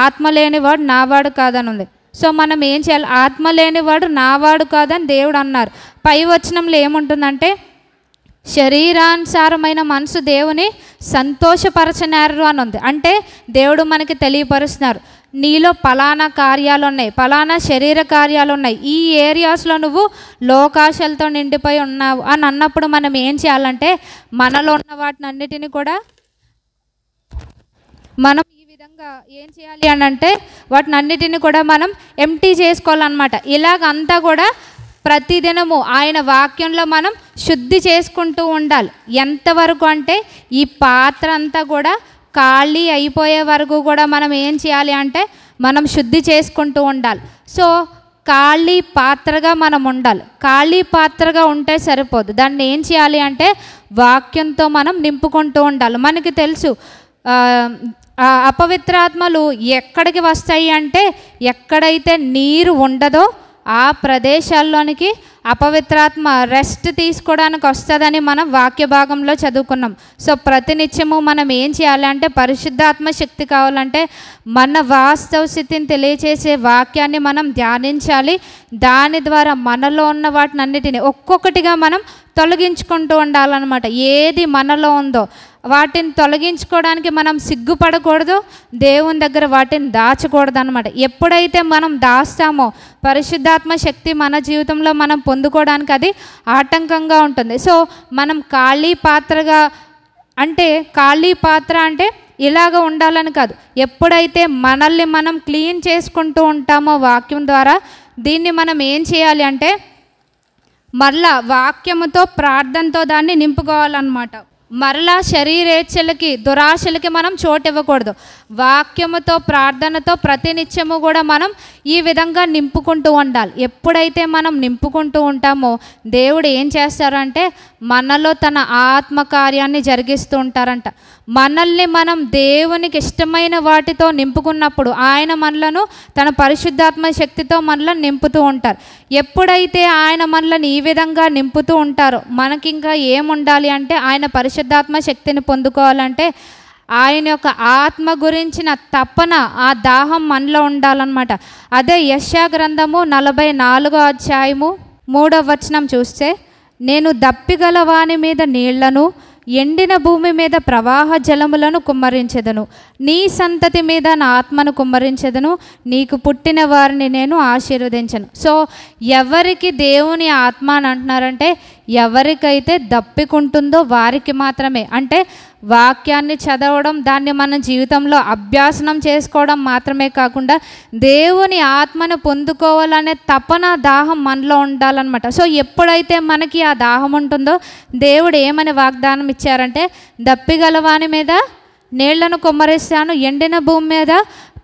ఆత్మ లేనివాడు నావాడు కాదని ఉంది. సో మనం ఏం చేయాలి? ఆత్మ లేనివాడు నావాడు కాదని దేవుడు అన్నారు. పై వచనంలో ఏముంటుందంటే శరీరానుసారమైన మనసు దేవుని సంతోషపరచనేరు అని ఉంది. అంటే దేవుడు మనకి తెలియపరుస్తున్నారు, నీలో పలానా కార్యాలు ఉన్నాయి, పలానా శరీర కార్యాలు ఉన్నాయి, ఈ ఏరియాస్లో నువ్వు లోకాశలతో నిండిపోయి ఉన్నావు అని అన్నప్పుడు మనం ఏం చేయాలంటే మనలో ఉన్న వాటిని అన్నిటినీ కూడా మనం ఈ విధంగా ఏం చేయాలి అని అంటే వాటిని అన్నిటిని కూడా మనం ఎంటీ చేసుకోవాలన్నమాట. ఇలాగంతా కూడా ప్రతిదినము ఆయన వాక్యంలో మనం శుద్ధి చేసుకుంటూ ఉండాలి. ఎంతవరకు అంటే ఈ పాత్ర అంతా కూడా ఖాళీ అయిపోయే వరకు కూడా మనం ఏం చేయాలి అంటే మనం శుద్ధి చేసుకుంటూ ఉండాలి. సో ఖాళీ పాత్రగా మనం ఉండాలి. ఖాళీ పాత్రగా ఉంటే సరిపోదు, దాన్ని ఏం చేయాలి అంటే వాక్యంతో మనం నింపుకుంటూ ఉండాలి. మనకి తెలుసు అపవిత్రాత్మలు ఎక్కడికి వస్తాయి అంటే ఎక్కడైతే నీరు ఉండదో ఆ ప్రదేశాల్లోనికి అపవిత్రాత్మ రెస్ట్ తీసుకోవడానికి వస్తుందని మనం వాక్య భాగంలో చదువుకున్నాం. సో ప్రతినిత్యము మనం ఏం చేయాలి అంటే పరిశుద్ధాత్మ శక్తి కావాలంటే మన వాస్తవ స్థితిని తెలియచేసే వాక్యాన్ని మనం ధ్యానించాలి. దాని ద్వారా మనలో ఉన్న వాటిని అన్నిటినీ ఒక్కొక్కటిగా మనం తొలగించుకుంటూ ఉండాలన్నమాట. ఏది మనలో ఉందో వాటిని తొలగించుకోవడానికి మనం సిగ్గుపడకూడదు, దేవుని దగ్గర వాటిని దాచకూడదు అనమాట. ఎప్పుడైతే మనం దాస్తామో పరిశుద్ధాత్మ శక్తి మన జీవితంలో మనం పొందుకోవడానికి అది ఆటంకంగా ఉంటుంది. సో మనం ఖాళీ పాత్రగా అంటే ఖాళీ పాత్ర అంటే ఇలాగ ఉండాలని కాదు, ఎప్పుడైతే మనల్ని మనం క్లీన్ చేసుకుంటూ ఉంటామో వాక్యం ద్వారా దీన్ని మనం ఏం చేయాలి అంటే మరలా వాక్యముతో ప్రార్థనతో దాన్ని నింపుకోవాలన్నమాట. మరలా శరీరేచ్ఛలకి దురాశలకి మనం చోటు ఇవ్వకూడదు. వాక్యముతో ప్రార్థనతో ప్రతినిత్యము కూడా మనం ఈ విధంగా నింపుకుంటూ ఉండాలి. ఎప్పుడైతే మనం నింపుకుంటూ ఉంటామో దేవుడు ఏం చేస్తారంటే మనలో తన ఆత్మకార్యాన్ని జరిగిస్తూ ఉంటారంట. మనల్ని మనం దేవునికి ఇష్టమైన వాటితో నింపుకున్నప్పుడు ఆయన మనలను తన పరిశుద్ధాత్మ శక్తితో మనల్ని నింపుతూ ఉంటారు. ఎప్పుడైతే ఆయన మనల్ని ఈ విధంగా నింపుతూ ఉంటారో మనకి ఇంకా ఏముండాలి అంటే ఆయన పరిశుద్ధాత్మ శక్తిని పొందుకోవాలంటే ఆయన యొక్క ఆత్మ గురించిన తపన, ఆ దాహం మనలో ఉండాలన్నమాట. అదే యెషయా గ్రంథము 44వ అధ్యాయము 3వ వచనం చూస్తే, నేను దప్పిగల వాని మీద నీళ్లను, ఎండిన భూమి మీద ప్రవాహ జలములను కుమ్మరించెదను, నీ సంతతి మీద నా ఆత్మను కుమ్మరించెదను, నీకు పుట్టిన వారిని నేను ఆశీర్వదించను. సో ఎవరికి దేవుని ఆత్మ అని అంటున్నారంటే, ఎవరికైతే దప్పికుంటుందో వారికి మాత్రమే. అంటే వాక్యాన్ని చదవడం, దాన్ని మన జీవితంలో అభ్యాసనం చేసుకోవడం మాత్రమే కాకుండా దేవుని ఆత్మను పొందుకోవాలనే తపన, దాహం మనలో ఉండాలన్నమాట. సో ఎప్పుడైతే మనకి ఆ దాహం ఉంటుందో, దేవుడు ఏమని వాగ్దానం ఇచ్చారంటే, దప్పిగలవాని మీద నీళ్లను కుమ్మరిస్తాను, ఎండిన భూమి మీద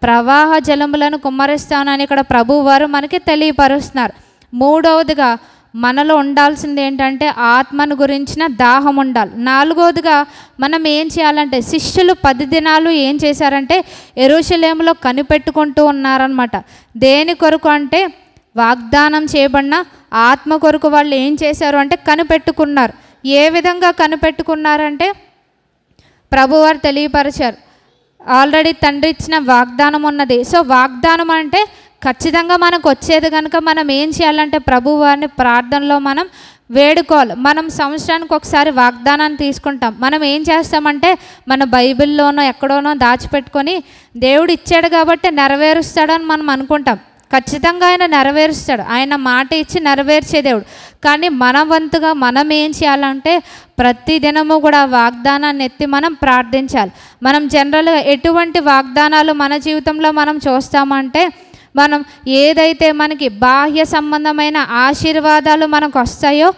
ప్రవాహ జలములను కుమ్మరిస్తాను అని ఇక్కడ ప్రభువు వారు మనకి తెలియపరుస్తున్నారు. మూడవదిగా మనలో ఉండాల్సింది ఏంటంటే ఆత్మను గురించిన దాహం ఉండాలి. నాలుగవదిగా మనం ఏం చేయాలంటే, శిష్యులు 10 దినాలు ఏం చేశారంటే యెరూషలేములో కనిపెట్టుకుంటూ ఉన్నారనమాట. దేని కొరకు అంటే, వాగ్దానం చేయబడిన ఆత్మ కొరకు వాళ్ళు ఏం చేశారు అంటే కనిపెట్టుకున్నారు. ఏ విధంగా కనిపెట్టుకున్నారంటే, ప్రభువారు తెలియపరిచారు, ఆల్రెడీ తండ్రి ఇచ్చిన వాగ్దానం ఉన్నది. సో వాగ్దానం అంటే ఖచ్చితంగా మనకు వచ్చేది కనుక మనం ఏం చేయాలంటే, ప్రభువారిని ప్రార్థనలో మనం వేడుకోవాలి. మనం సంవత్సరానికి ఒకసారి వాగ్దానాన్ని తీసుకుంటాం. మనం ఏం చేస్తామంటే, మన బైబిల్లోనో ఎక్కడోనో దాచిపెట్టుకొని దేవుడు ఇచ్చాడు కాబట్టి నెరవేరుస్తాడని మనం అనుకుంటాం. ఖచ్చితంగా ఆయన నెరవేరుస్తాడు, ఆయన మాట ఇచ్చి నెరవేర్చే దేవుడు. కానీ మన వంతుగా మనం ఏం చేయాలంటే, ప్రతి దినము కూడా వాగ్దానాన్ని ఎత్తి మనం ప్రార్థించాలి. మనం జనరల్గా ఎటువంటి వాగ్దానాలు మన జీవితంలో మనం చూస్తామంటే, మనం ఏదైతే మనకి బాహ్య సంబంధమైన ఆశీర్వాదాలు మనకు వస్తాయో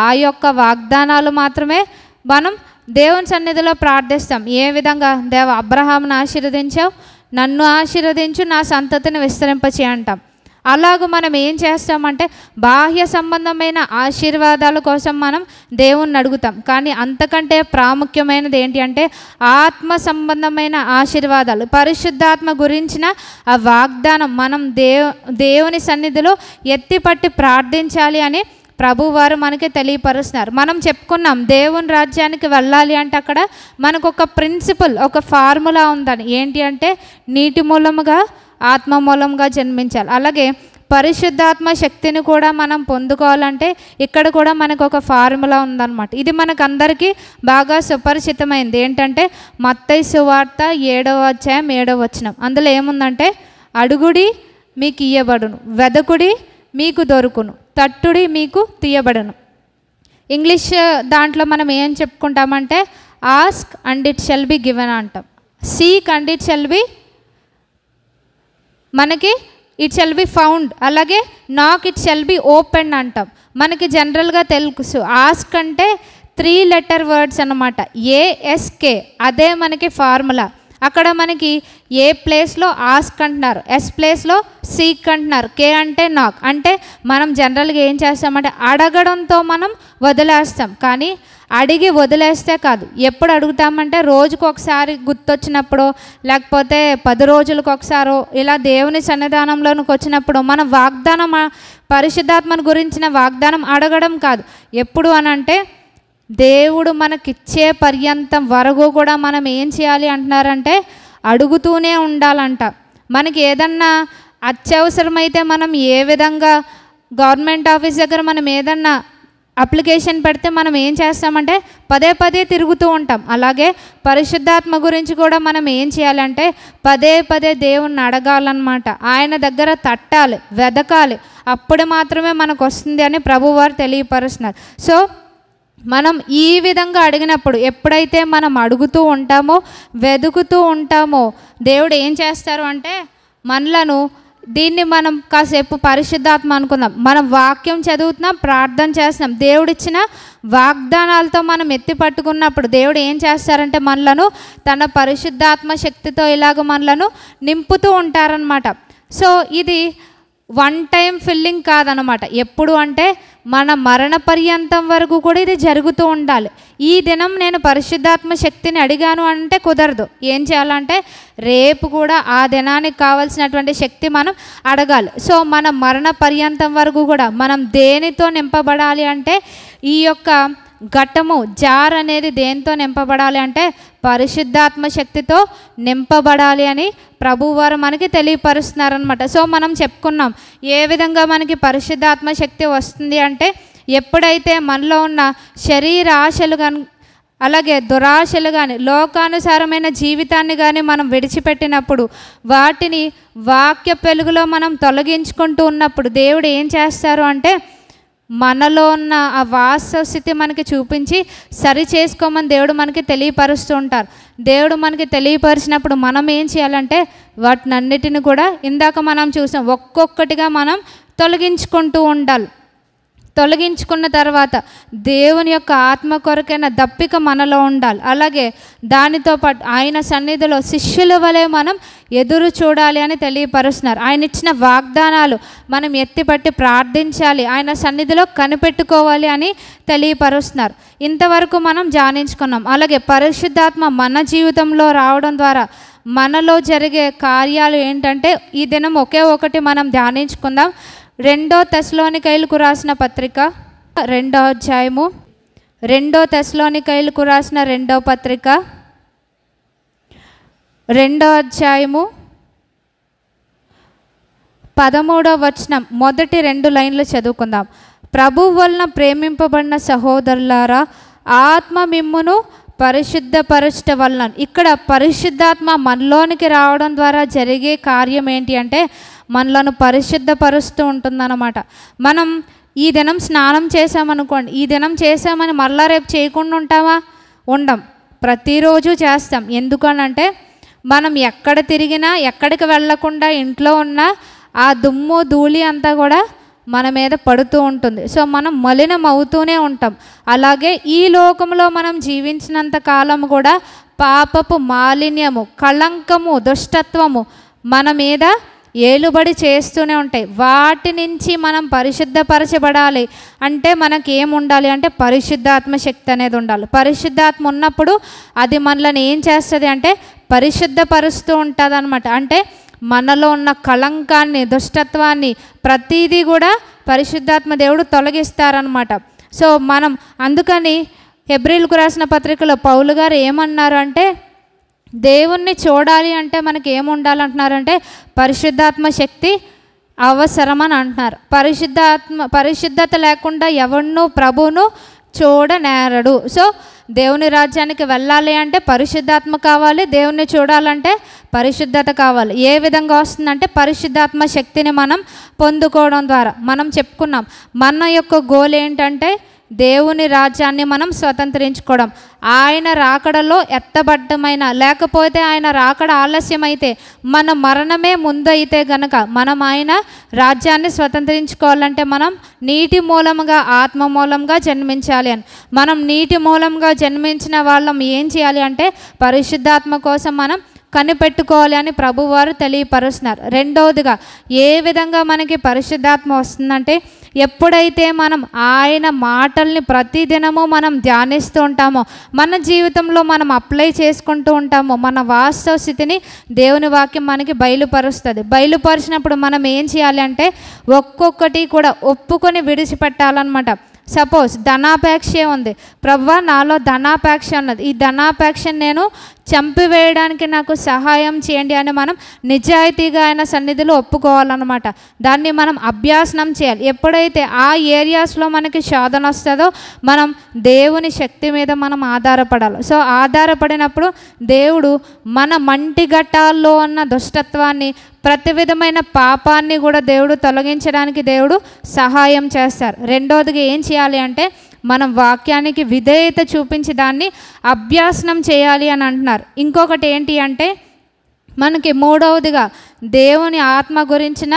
ఆ యొక్క వాగ్దానాలు మాత్రమే మనం దేవుని సన్నిధిలో ప్రార్థిస్తాం. ఏ విధంగా, దేవ అబ్రహామును ఆశీర్వదించావు, నన్ను ఆశీర్వదించు, నా సంతతిని విస్తరింపచే అంటాం. అలాగ మనం ఏం చేస్తామంటే, బాహ్య సంబంధమైన ఆశీర్వాదాల కోసం మనం దేవుణ్ణి అడుగుతాం. కానీ అంతకంటే ప్రాముఖ్యమైనది ఏంటి అంటే, ఆత్మ సంబంధమైన ఆశీర్వాదాలు, పరిశుద్ధాత్మ గురించిన ఆ వాగ్దానం మనం దేవుని సన్నిధిలో ఎత్తిపట్టి ప్రార్థించాలి అని ప్రభువారు మనకి తెలియపరుస్తున్నారు. మనం చెప్పుకున్నాం, దేవుని రాజ్యానికి వెళ్ళాలి అంటే అక్కడ మనకు ఒక ప్రిన్సిపల్, ఒక ఫార్ములా ఉందని. ఏంటి అంటే, నీటి మూలముగా ఆత్మ మూలంగా జన్మించాలి. అలాగే పరిశుద్ధాత్మ శక్తిని కూడా మనం పొందుకోవాలంటే ఇక్కడ కూడా మనకు ఒక ఫార్ములా ఉందన్నమాట. ఇది మనకు అందరికీ బాగా సుపరిచితమైంది. ఏంటంటే మత్తయి సువార్త 7వ అధ్యాయం 7వ వచనం. అందులో ఏముందంటే, అడుగుడి మీకు ఇయ్యబడును, వెదకుడి మీకు దొరుకును, తట్టుడి మీకు తీయబడును. ఇంగ్లీష్ దాంట్లో మనం ఏం చెప్పుకుంటామంటే, ask and it shall be given అంటాం, seek and it shall be మనకి ఇట్ షెల్ బి ఫౌండ్, అలాగే knock it shall be open అంటాం. మనకి జనరల్గా తెలుసు ఆస్క్ అంటే 3 లెటర్ వర్డ్స్ అన్నమాట, ఏఎస్కే. అదే మనకి ఫార్ములా. అక్కడ మనకి ఏ ప్లేస్లో ఆస్క్ అంటున్నారు, ఎస్ ప్లేస్లో సీక్ అంటున్నారు, కే అంటే నాక్. అంటే మనం జనరల్గా ఏం చేస్తామంటే అడగడంతో మనం వదిలేస్తాం. కానీ అడిగి వదిలేస్తే కాదు, ఎప్పుడు అడుగుతామంటే రోజుకు ఒకసారి గుర్తొచ్చినప్పుడు, లేకపోతే 10 రోజులకు ఒకసారో ఇలా దేవుని సన్నిధానంలోనికి వచ్చినప్పుడు మన వాగ్దానం, పరిశుద్ధాత్మను గురించిన వాగ్దానం అడగడం కాదు. ఎప్పుడు అనంటే దేవుడు మనకిచ్చే పర్యంతం వరకు కూడా మనం ఏం చేయాలి అంటున్నారంటే అడుగుతూనే ఉండాలంట. మనకి ఏదన్నా అత్యవసరమైతే మనం ఏ విధంగా గవర్నమెంట్ ఆఫీస్ దగ్గర మనం ఏదన్నా అప్లికేషన్ పెడితే మనం ఏం చేస్తామంటే పదే పదే తిరుగుతూ ఉంటాం. అలాగే పరిశుద్ధాత్మ గురించి కూడా మనం ఏం చేయాలంటే పదే పదే దేవుణ్ణి అడగాలన్నమాట. ఆయన దగ్గర తట్టాలి, వెదకాలి, అప్పుడు మాత్రమే మనకు వస్తుంది అని ప్రభువారు తెలియపరుస్తున్నారు. సో మనం ఈ విధంగా అడిగినప్పుడు, ఎప్పుడైతే మనం అడుగుతూ ఉంటామో, వెతుకుతూ ఉంటామో, దేవుడు ఏం చేస్తారు అంటే మనలను, దీన్ని మనం కాసేపు పరిశుద్ధాత్మ అనుకుందాం. మనం వాక్యం చదువుతున్నాం, ప్రార్థన చేస్తున్నాం, దేవుడిచ్చిన వాగ్దానాలతో మనం ఎత్తి పట్టుకున్నప్పుడు దేవుడు ఏం చేస్తారంటే మనలను తన పరిశుద్ధాత్మ శక్తితో ఇలాగ మనలను నింపుతూ ఉంటారనమాట. సో ఇది వన్ టైం ఫిల్లింగ్ కాదనమాట. ఎప్పుడు అంటే మన మరణ పర్యంతం వరకు కూడా ఇది జరుగుతూ ఉండాలి. ఈ దినం నేను పరిశుద్ధాత్మ శక్తిని అడిగాను అంటే కుదరదు. ఏం చేయాలంటే రేపు కూడా ఆ దినానికి కావాల్సినటువంటి శక్తి మనం అడగాలి. సో మన మరణ పర్యంతం వరకు కూడా మనం దేనితో నింపబడాలి అంటే ఈ యొక్క ఘట్టము జార్ అనేది దేంతో నింపబడాలి అంటే పరిశుద్ధాత్మ శక్తితో నింపబడాలి అని ప్రభువారు మనకి తెలియపరుస్తున్నారనమాట. సో మనం చెప్పుకున్నాం ఏ విధంగా మనకి పరిశుద్ధాత్మ శక్తి వస్తుంది అంటే ఎప్పుడైతే మనలో ఉన్న శరీర ఆశలు కానీ అలాగే దురాశలు కానీ లోకానుసారమైన జీవితాన్ని కానీ మనం విడిచిపెట్టినప్పుడు వాటిని వాక్య వెలుగులో మనం తొలగించుకుంటూ ఉన్నప్పుడు దేవుడు ఏం చేస్తారు అంటే మనలో ఉన్న ఆ వాస్తవ స్థితి మనకి చూపించి సరి చేసుకోమని దేవుడు మనకి తెలియపరుస్తూ ఉంటారు. దేవుడు మనకి తెలియపరిచినప్పుడు మనం ఏం చేయాలంటే వాటినన్నిటిని కూడా ఇందాక మనం చూసాం ఒక్కొక్కటిగా మనం తొలగించుకుంటూ ఉండాలి. తొలగించుకున్న తర్వాత దేవుని యొక్క ఆత్మ కొరకైన దప్పిక మనలో ఉండాలి. అలాగే దానితో పాటు ఆయన సన్నిధిలో శిష్యుల వలె మనం ఎదురు చూడాలి అని తెలియపరుస్తున్నారు. ఆయన ఇచ్చిన వాగ్దానాలు మనం ఎత్తిపట్టి ప్రార్థించాలి, ఆయన సన్నిధిలో కనిపెట్టుకోవాలి అని తెలియపరుస్తున్నారు. ఇంతవరకు మనం ధ్యానించుకున్నాం. అలాగే పరిశుద్ధాత్మ మన జీవితంలో రావడం ద్వారా మనలో జరిగే కార్యాలు ఏంటంటే ఈ దినం ఒకే ఒకటి మనం ధ్యానించుకుందాం. 2 తెస్సలోనికైలకు రాసిన పత్రిక 2వ అధ్యాయము 2 తెస్సలోనికైలకు రాసిన 2వ పత్రిక 2వ అధ్యాయము 13వ వచనం మొదటి 2 లైన్లు చదువుకుందాం. ప్రభువు వలన ప్రేమింపబడిన సహోదరులారా, ఆత్మ మిమ్మును పరిశుద్ధపరచట వలన, ఇక్కడ పరిశుద్ధాత్మ మనలోనికి రావడం ద్వారా జరిగే కార్యం ఏంటి అంటే మనలను పరిశుద్ధపరుస్తూ ఉంటుందన్నమాట. మనం ఈ దినం స్నానం చేసామనుకోండి, ఈ దినం చేసామని మళ్ళా రేపు చేయకుండా ఉంటామా? ఉండం, ప్రతిరోజు చేస్తాం. ఎందుకనంటే మనం ఎక్కడ తిరిగినా ఎక్కడికి వెళ్ళకుండా ఇంట్లో ఉన్న ఆ దుమ్ము ధూళి అంతా కూడా మన మీద పడుతూ ఉంటుంది. సో మనం మలినం అవుతూనే ఉంటాం. అలాగే ఈ లోకంలో మనం జీవించినంత కాలం కూడా పాపపు మాలిన్యము, కళంకము, దుష్టత్వము మన మీద ఏలుబడి చేస్తూనే ఉంటాయి. వాటి నుంచి మనం పరిశుద్ధపరచబడాలి అంటే మనకి ఏముండాలి అంటే పరిశుద్ధాత్మ శక్తి అనేది ఉండాలి. పరిశుద్ధాత్మ ఉన్నప్పుడు అది మనల్ని ఏం చేస్తుంది అంటే పరిశుద్ధపరుస్తూ ఉంటుంది అనమాట. అంటే మనలో ఉన్న కళంకాన్ని, దుష్టత్వాన్ని ప్రతిదీ కూడా పరిశుద్ధాత్మ దేవుడు తొలగిస్తారనమాట. సో మనం అందుకని హెబ్రీలకు రాసిన పత్రికలో పౌలు గారు ఏమన్నారు అంటే దేవుణ్ణి చూడాలి అంటే మనకి ఏముండాలంటున్నారంటే పరిశుద్ధాత్మ శక్తి అవసరమని అంటున్నారు. పరిశుద్ధత లేకుండా ఎవరినూ ప్రభువును చూడనేరడు. సో దేవుని రాజ్యానికి వెళ్ళాలి అంటే పరిశుద్ధాత్మ కావాలి, దేవుణ్ణి చూడాలంటే పరిశుద్ధత కావాలి. ఏ విధంగా వస్తుందంటే పరిశుద్ధాత్మ శక్తిని మనం పొందుకోవడం ద్వారా. మనం చెప్పుకున్నాం మన యొక్క గోల్ ఏంటంటే దేవుని రాజ్యాన్ని మనం స్వతంత్రించుకోవడం. ఆయన రాకడలో ఎత్తబడ్డమైన లేకపోతే ఆయన రాకడ ఆలస్యమైతే మన మరణమే ముందైతే గనక మనం ఆయన రాజ్యాన్ని స్వతంత్రించుకోవాలంటే మనం నీటి మూలంగా ఆత్మ మూలంగా జన్మించాలి అని. మనం నీటి మూలంగా జన్మించిన వాళ్ళం ఏం చేయాలి అంటే పరిశుద్ధాత్మ కోసం మనం కనిపెట్టుకోవాలి అని ప్రభువారు తెలియపరుస్తున్నారు. రెండవదిగా ఏ విధంగా మనకి పరిశుద్ధాత్మ వస్తుందంటే ఎప్పుడైతే మనం ఆయన మాటల్ని ప్రతిదినము మనం ధ్యానిస్తూ ఉంటామో, మన జీవితంలో మనం అప్లై చేసుకుంటూ ఉంటామో, మన వాస్తవ స్థితిని దేవుని వాక్యం మనకి బయలుపరుస్తుంది. బయలుపరిచినప్పుడు మనం ఏం చేయాలి అంటే ఒక్కొక్కటి కూడా ఒప్పుకొని విడిచిపెట్టాలన్నమాట. సపోజ్ ధనాపేక్షే ఉంది, ప్రభువా నాలో ధనాపేక్ష ఉన్నది, ఈ ధనాపేక్షను నేను చంపివేయడానికి నాకు సహాయం చేయండి అని మనం నిజాయితీగా ఆయన సన్నిధిలో ఒప్పుకోవాలన్నమాట. దాన్ని మనం అభ్యాసనం చేయాలి. ఎప్పుడైతే ఆ ఏరియాస్లో మనకి శోధన వస్తుందో మనం దేవుని శక్తి మీద మనం ఆధారపడాలి. సో ఆధారపడినప్పుడు దేవుడు మన మంటిగట్టాల్లో ఉన్న దుష్టత్వాన్ని, ప్రతి విధమైన పాపాన్ని కూడా దేవుడు తొలగించడానికి దేవుడు సహాయం చేస్తారు. రెండోదిగా ఏం చేయాలి అంటే మనం వాక్యానికి విధేయత చూపించి దాన్ని అభ్యాసనం చేయాలి అని అంటున్నారు. ఇంకొకటి ఏంటి అంటే మనకి మూడవదిగా దేవుని ఆత్మ గురించిన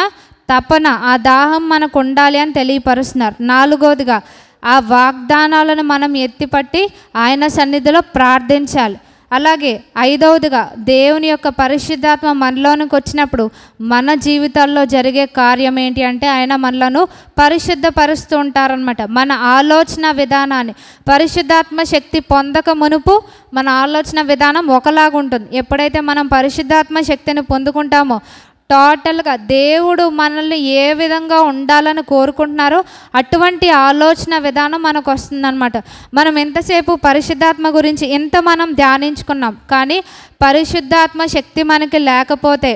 తపన, ఆ దాహం మనకు ఉండాలి అని తెలియపరుస్తున్నారు. నాలుగవదిగా ఆ వాగ్దానాలను మనం ఎత్తిపట్టి ఆయన సన్నిధిలో ప్రార్థించాలి. అలాగే ఐదవదిగా దేవుని యొక్క పరిశుద్ధాత్మ మనలోనికి వచ్చినప్పుడు మన జీవితాల్లో జరిగే కార్యం ఏంటి అంటే ఆయన మనలను పరిశుద్ధపరుస్తూ ఉంటారనమాట. మన ఆలోచన విధానాన్ని, పరిశుద్ధాత్మ శక్తి పొందక మునుపు మన ఆలోచన విధానం ఒకలాగా ఉంటుంది. ఎప్పుడైతే మనం పరిశుద్ధాత్మ శక్తిని పొందుకుంటామో టోటల్గా దేవుడు మనల్ని ఏ విధంగా ఉండాలని కోరుకుంటున్నారో అటువంటి ఆలోచన విధానం మనకు వస్తుందన్నమాట. మనం ఎంతసేపు పరిశుద్ధాత్మ గురించి ఎంత మనం ధ్యానించుకున్నాం, కానీ పరిశుద్ధాత్మ శక్తి మనకి లేకపోతే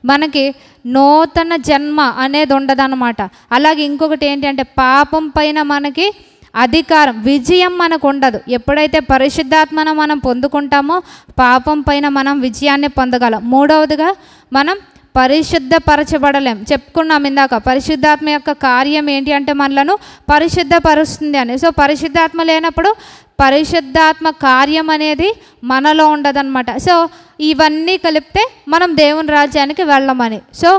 మనకి నూతన జన్మ అనేది ఉండదన్నమాట. అలాగే ఇంకొకటి ఏంటి అంటే పాపం పైన మనకి అధికారం, విజయం మనకు ఉండదు. ఎప్పుడైతే పరిశుద్ధాత్మను మనం పొందుకుంటామో పాపం పైన మనం విజయాన్ని పొందగలం. మూడవదిగా మనం పరిశుద్ధపరచబడలేం. చెప్పుకున్నాం ఇందాక, పరిశుద్ధాత్మ యొక్క కార్యం ఏంటి అంటే మనలను పరిశుద్ధపరుస్తుంది అని. సో పరిశుద్ధాత్మ లేనప్పుడు పరిశుద్ధాత్మ కార్యం అనేది మనలో ఉండదన్నమాట. సో ఇవన్నీ కలిపితే మనం దేవుని రాజ్యానికి వెళ్ళమని. సో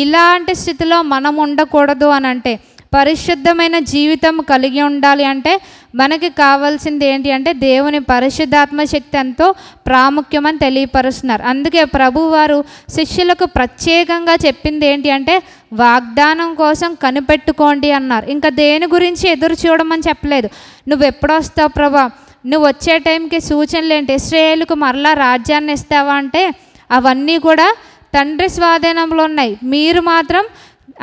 ఇలాంటి స్థితిలో మనం ఉండకూడదు అని అంటే, పరిశుద్ధమైన జీవితం కలిగి ఉండాలి అంటే మనకి కావాల్సింది ఏంటి అంటే దేవుని పరిశుద్ధాత్మ శక్తి ఎంతో ప్రాముఖ్యమని తెలియపరుస్తున్నారు. అందుకే ప్రభువారు శిష్యులకు ప్రత్యేకంగా చెప్పింది ఏంటి అంటే వాగ్దానం కోసం కనిపెట్టుకోండి అన్నారు. ఇంకా దేని గురించి ఎదురు చూడమని చెప్పలేదు. నువ్వు ఎప్పుడు వస్తావు ప్రభా, నువ్వు వచ్చే టైంకి సూచనలు ఏంటి, ఇశ్రాయేలుకు మరలా రాజ్యాన్ని ఇస్తావా అంటే అవన్నీ కూడా తండ్రి స్వాధీనంలో ఉన్నాయి, మీరు మాత్రం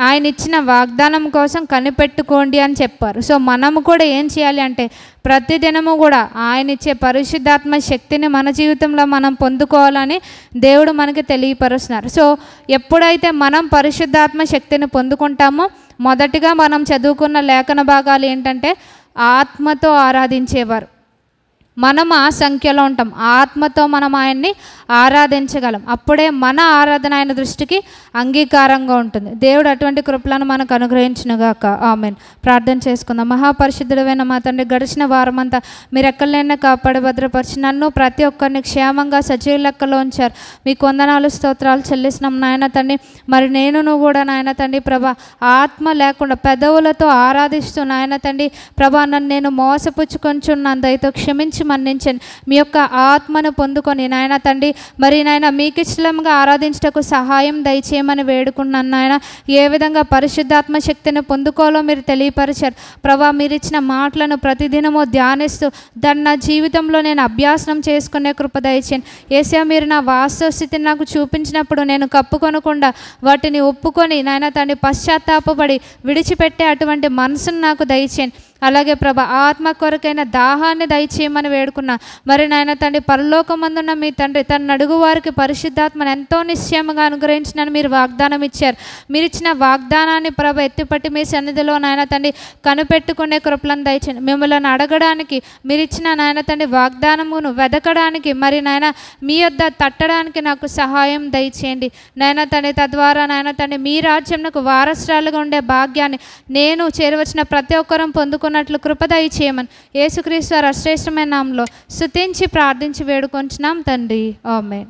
ఆయన ఇచ్చిన వాగ్దానం కోసం కనిపెట్టుకోండి అని చెప్పారు. సో మనము కూడా ఏం చేయాలి అంటే ప్రతిదినము కూడా ఆయన ఇచ్చే పరిశుద్ధాత్మ శక్తిని మన జీవితంలో మనం పొందుకోవాలని దేవుడు మనకి తెలియపరుస్తున్నారు. సో ఎప్పుడైతే మనం పరిశుద్ధాత్మ శక్తిని పొందుకుంటామో మొదటిగా మనం చదువుకున్న లేఖన భాగాలు ఏంటంటే ఆత్మతో ఆరాధించేవారు. మనం ఆ సంఖ్యలో ఉంటాం, ఆత్మతో మనం ఆయన్ని ఆరాధించగలం. అప్పుడే మన ఆరాధన ఆయన దృష్టికి అంగీకారంగా ఉంటుంది. దేవుడు అటువంటి కృపలను మనకు అనుగ్రహించునుగాక. ఆమేన్. ప్రార్థన చేసుకుందాం. మహాపరిశుద్ధుడైన మా తండ్రి, గడిచిన వారమంతా మీరు ఎక్కడైనా కాపాడి భద్రపరిచి నన్ను ప్రతి ఒక్కరిని క్షేమంగా సజీవ లెక్కలో ఉంచారు. మీకు వందనాలు స్తోత్రాలు చెల్లిస్తున్నాం నాయన తండ్రి. మరి నేను కూడా నాయన తండ్రి ప్రభా ఆత్మ లేకుండా పెదవులతో ఆరాధిస్తూ నాయన తండ్రి ప్రభా నన్ను నేను మోసపుచ్చుకొంచున్నాను, దయతో క్షమించి మన్నించండి. మీ యొక్క ఆత్మను పొందుకొని నాయన తండ్రి మరి నాయన మీకు ఇష్టంగా ఆరాధించటకు సహాయం దయచేయమని వేడుకున్నాను నాయన. ఏ విధంగా పరిశుద్ధాత్మ శక్తిని పొందుకోవాలో మీరు తెలియపరిచారు ప్రభా. మీరు ఇచ్చిన మాటలను ప్రతిదినము ధ్యానిస్తూ దాన్ని నా జీవితంలో నేను అభ్యాసనం చేసుకునే కృప దయచేయండి. యేసయ్యా మీరు నా వాస్తవ స్థితిని నాకు చూపించినప్పుడు నేను కప్పుకొనకుండా వాటిని ఒప్పుకొని నాయన తండ్రి పశ్చాత్తాపపడి విడిచిపెట్టే అటువంటి మనసును నాకు దయచేయండి. అలాగే ప్రభా ఆత్మ కొరకైన దాహాన్ని దయచేయమని వేడుకున్నా. మరి నాయన తండ్రి పరలోకమందున్న మీ తండ్రి తన అడుగు వారికి పరిశుద్ధాత్మను ఎంతో నిశ్చయముగా అనుగ్రహించినని మీరు వాగ్దానం ఇచ్చారు. మీరు ఇచ్చిన వాగ్దానాన్ని ప్రభ ఎత్తిపట్టి మీ సన్నిధిలో నాయన తండ్రి కనిపెట్టుకునే కృపలను దయచేయండి. మిమ్మల్ని అడగడానికి మీరు ఇచ్చిన నాయన తండ్రి వాగ్దానమును వెదకడానికి మరి నాయన మీ యొద్ద తట్టడానికి నాకు సహాయం దయచేయండి నాయన తండ్రి. తద్వారా నాయన తండ్రి మీ రాజ్యంకు వారసురాలుగా ఉండే భాగ్యాన్ని నేను చేరవచ్చిన ప్రతి ఒక్కరం పొందుకున్నట్లు కృప దయచేయమని యేసుక్రీస్తు వారి శ్రేష్టమైన నామములో స్తుతించి ప్రార్థించి వేడుకొంచున్నాం తండ్రి. ఆమేన్.